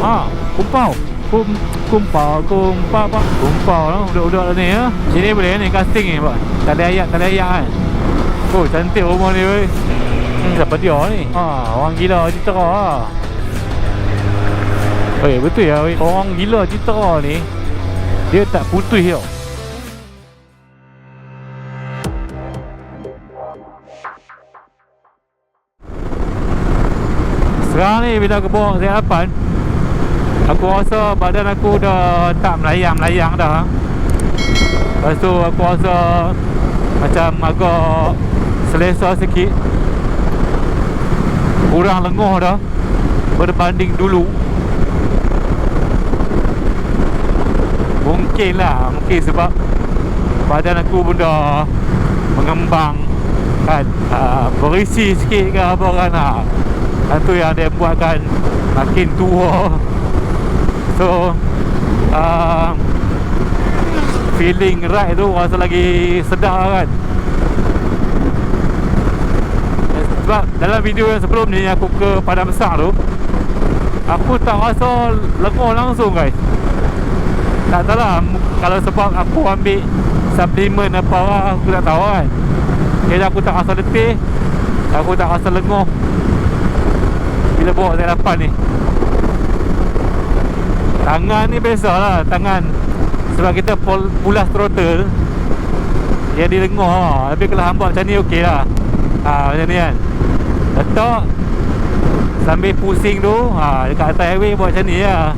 Kumpau. Kumpau lah budak-budak ni ya. Sini boleh ni casting ni pak. Tali ayak kan. Oh cantik rumah ni weh. Siapa dia ni? Orang gila Citra lah. Betul ya weh. Orang gila Citra ni dia tak putus tau. Sekarang ni bila aku bawa Z8, aku rasa badan aku dah tak melayang-melayang dah. Lepas tu aku rasa macam agak selesa sikit, kurang lenguh dah berbanding dulu. Mungkin sebab badan aku pun dah mengembang kan, berisi sikit ke apa kan. Itu yang dia buatkan makin tua. So feeling ride tu rasa lagi sedap kan. Sebab dalam video yang sebelum ni aku ke Padang Besar tu, aku tak rasa lenguh langsung guys. Tak tahu lah, kalau sebab aku ambil suplemen apa lah, aku tak tahu kan. Jadi aku tak rasa letih, aku tak rasa lenguh bila bawa Z8 ni. Tangan ni biasalah, tangan sebab kita pulas throttle jadi lenguh lah. Tapi kalau hamba macam ni okey lah. Macam ni kan, letak sambil pusing tu, dekat atas highway buat macam ni lah.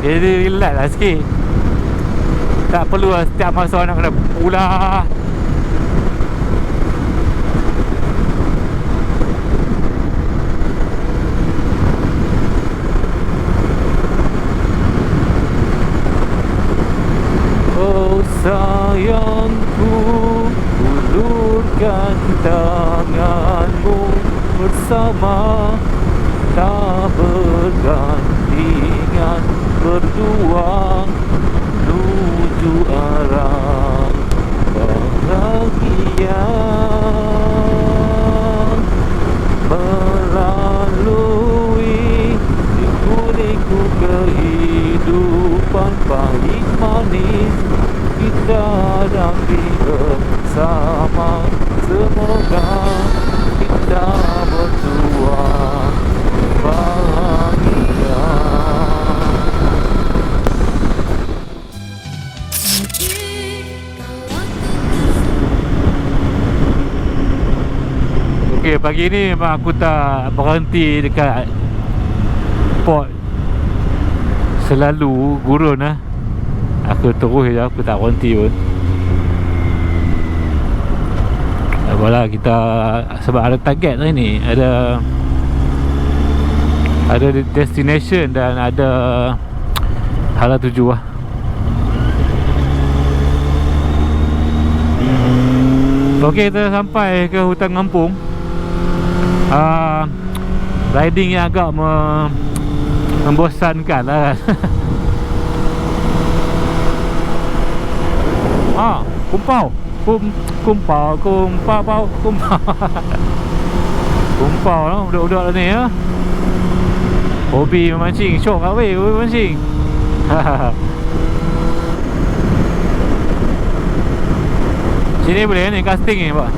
Jadi relax lah sikit. Tak perlu lah setiap masa nak kena pulas. Sayangku, ulurkan tanganmu bersama, tak bergantian berdua menuju arah bahagia, melalui liku-liku kehidupan pahit manis kita hadapi bersama. Semoga kita berdua bahagia. Okey, pagi ni memang aku tak berhenti dekat port selalu gurun lah. Aku terus je, aku tak berhenti pun. Apalah kita, sebab ada target lah ni, ada destination dan ada hala tuju lah. Okey, kita sampai ke hutan Ngampung. Riding yang agak membosankan lah. Kumpau lah budak-budak ni ya. Hobi memancing, syok kat weh memancing. Sini boleh ni casting ni pak.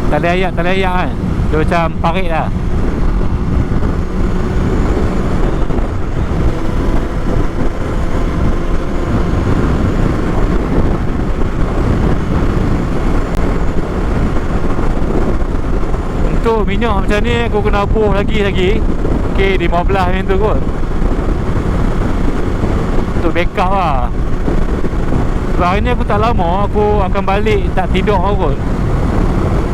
Tali ayak kan. Dia macam parit lah. Untuk minyak macam ni aku kena buh lagi K15 macam tu kot, untuk backup lah. Sebab hari ni aku tak lama, aku akan balik tak tidur kot.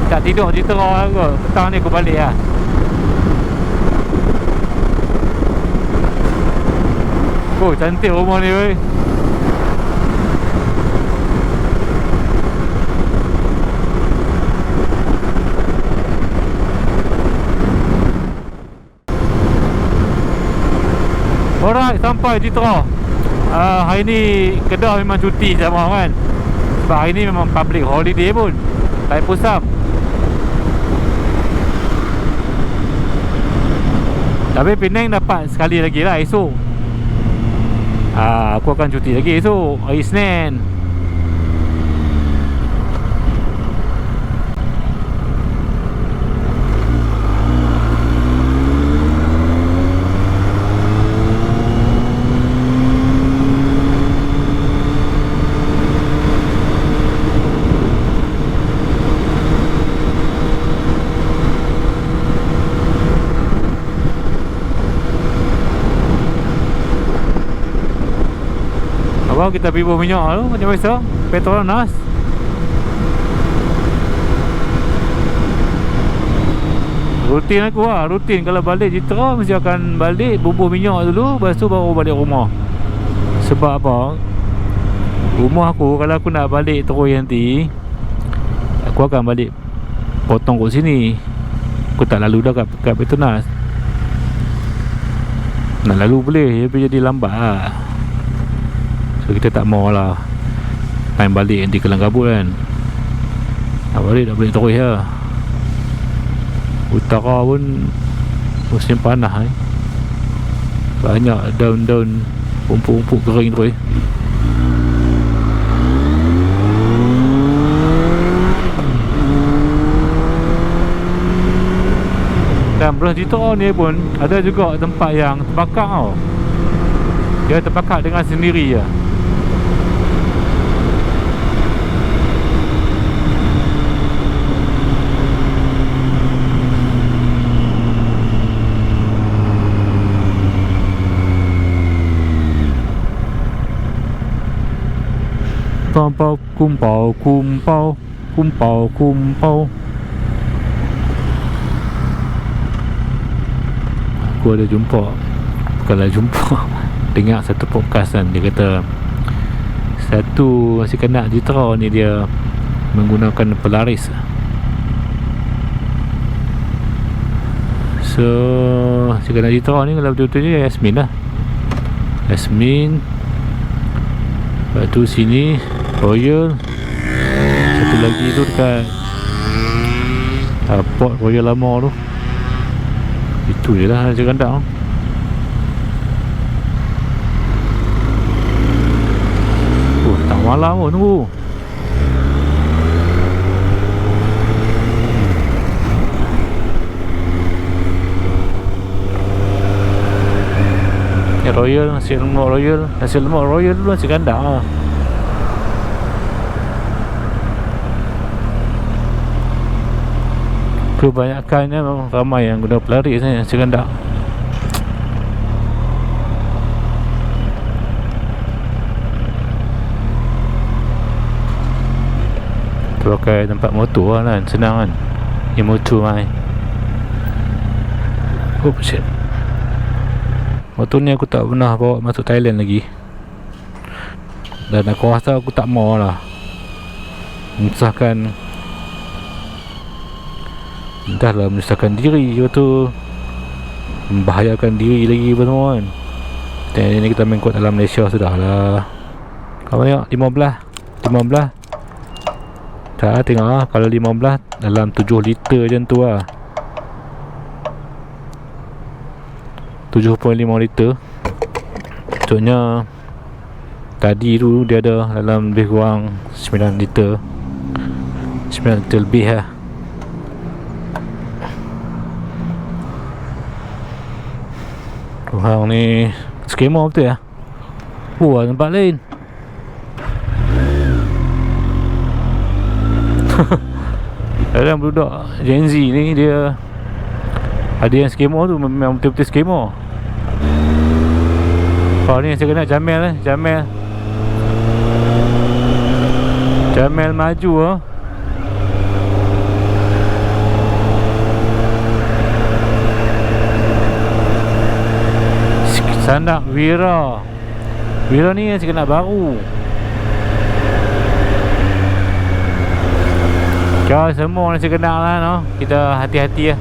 Tak tidur Citra kot. Petang ni aku balik lah. Oh cantik rumah ni weh. Alright, sampai Citra. Hari ni Kedah memang cuti sama kan. Sebab hari ni memang public holiday pun, Taipusam. Tapi Penang dapat sekali lagi lah esok. Aku akan cuti lagi esok, hari Isnin. Kita pergi buah minyak tu macam biasa, Petronas. Rutin aku lah, rutin kalau balik Citra mesti akan balik bubuh minyak dulu, lepas tu baru balik rumah. Sebab apa? Rumah aku kalau aku nak balik terus nanti, aku akan balik potong kat sini. Aku tak lalu dah kat Petronas. Nak lalu boleh, tapi jadi lambat lah. So kita tak mau lah main balik nanti kelang kabut kan. Nak balik terus lah. Utara pun musim panas banyak daun-daun rumput-rumput kering terus. Dan belah Citra ni pun ada juga tempat yang terbakar tau. Dia terbakar dengan sendiri je. Kumpau, kumpau, kumpau, kumpau, kumpau. Aku ada jumpa, bukanlah jumpa, dengar satu podcast kan. Dia kata satu si kanak Citra ni dia menggunakan pelaris. So si kanak Citra ni kalau betul-betul dia Yasmin lah. Yasmin. Lepas tu sini Royal. Satu lagi tu dekat Port Royal lama tu. Itu je lah Raja Gandak tu. Tak malam pun tunggu. Royal, nasi lemak Royal. Nasi lemak Royal tu Raja Gandak lah. Kebanyakannya memang ramai yang guna pelaris ni, Raja Gandak. Tu pakai tempat motor lah kan, senang kan. Yang motor mai. Oh shit. Motor ni aku tak pernah bawa masuk Thailand lagi. Dan aku rasa aku tak mau lah menyusahkan. Entahlah, menyusahkan diri tu, membahayakan diri lagi apa semua kan. Dan ini kita main kot dalam Malaysia sudah lah. Kau tengok 15 tak tengok lah. Kalau 15 dalam 7 liter macam tu lah, 7.5 liter. Contohnya tadi tu dia ada dalam lebih kurang 9 liter 9 liter lebih lah. Orang ni skema betul ya. Wah, tempat lain. Dalam budak Gen Z ni dia ada yang skema tu memang betul-betul skema. Kau ni saya kena Jamel lah. Jamel maju lah. Sandak Wira ni yang saya kena baru. Kau semua ni saya kena lah no? Kita hati-hati lah.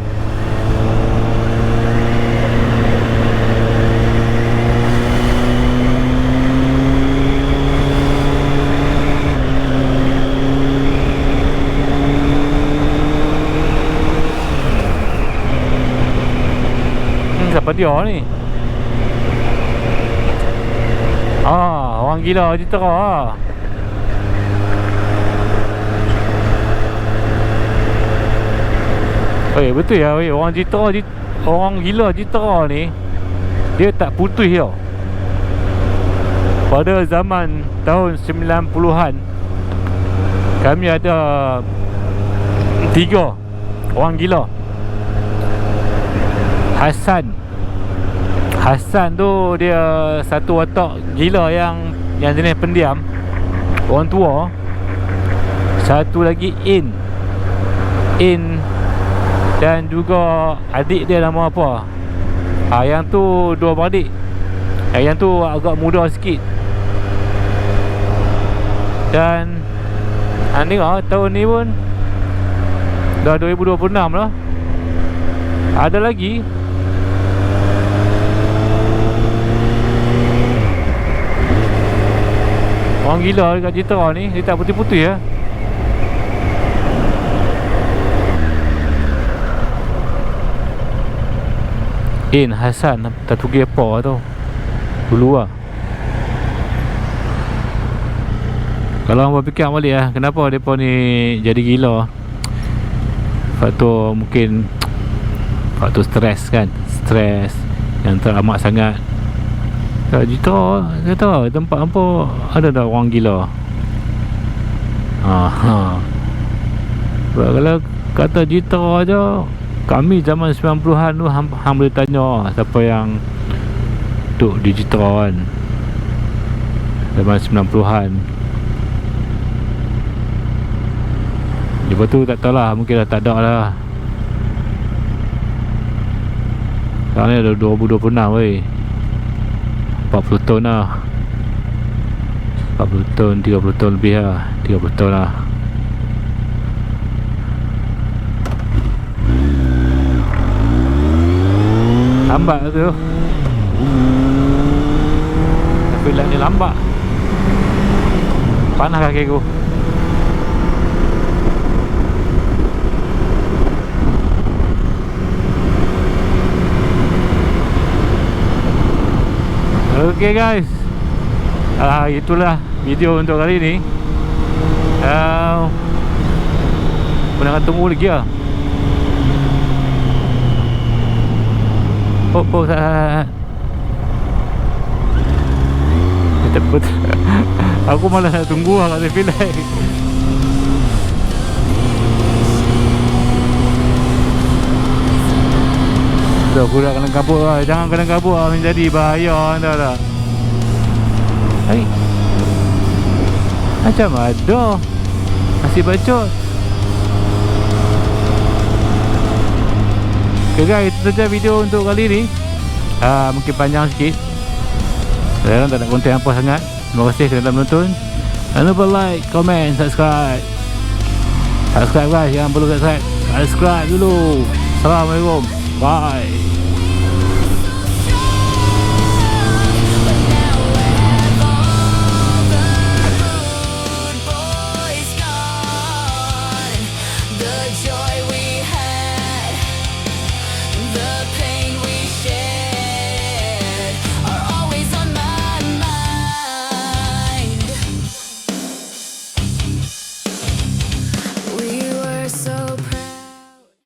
siapa dia ni? Orang gila Jitra lah. Betul ya, orang Jitra, orang gila Jitra ni dia tak putih tau. Pada zaman tahun 90-an kami ada 3 orang gila. Hassan tu dia satu watak gila yang jenis pendiam, orang tua. Satu lagi In dan juga adik dia nama apa. Yang tu 2 beradik. Yang tu agak muda sikit. Dan tengok tahun ni pun dah 2026 lah. Ada lagi. Orang gila dekat Jitra ni, dia tak putih-putih ya. Hassan tak tugi apa tu dulu lah. Kalau orang berfikir balik lah, kenapa mereka ni jadi gila? Faktor mungkin faktor stres kan. Stres yang teramat sangat. Kat Jitra kata tempat apa ada dah orang gila. Kalau kata Jitra aja, kami zaman 90-an tu hang boleh tanya siapa yang duduk di Jitra kan, zaman 90-an. Lepas tu tak tahu lah, mungkin dah tak ada lah. Sekarang ni dah 2026 weh, 40 tahun lah. 40 tahun, 30 tahun lebih lah. 30 tahun lah. Lambat tu. Tapi lah ni lambat. Panas kaki aku. Okay guys, itulah video untuk kali ni. Nak tunggu lagi lah. Betul. Aku malah nak tunggu lah kat tepi lain. Dah aku dah kena kabut lah. Jangan kena kabut lah, menjadi bahaya anda tak. Macam ada masih bacot. Okay guys, itu saja video untuk kali ni. Mungkin panjang sikit. Saya tak ada konten apa sangat. Terima kasih kerana menonton. Jangan lupa like, comment, subscribe. Subscribe guys, yang perlu subscribe dulu. Assalamualaikum. Bye.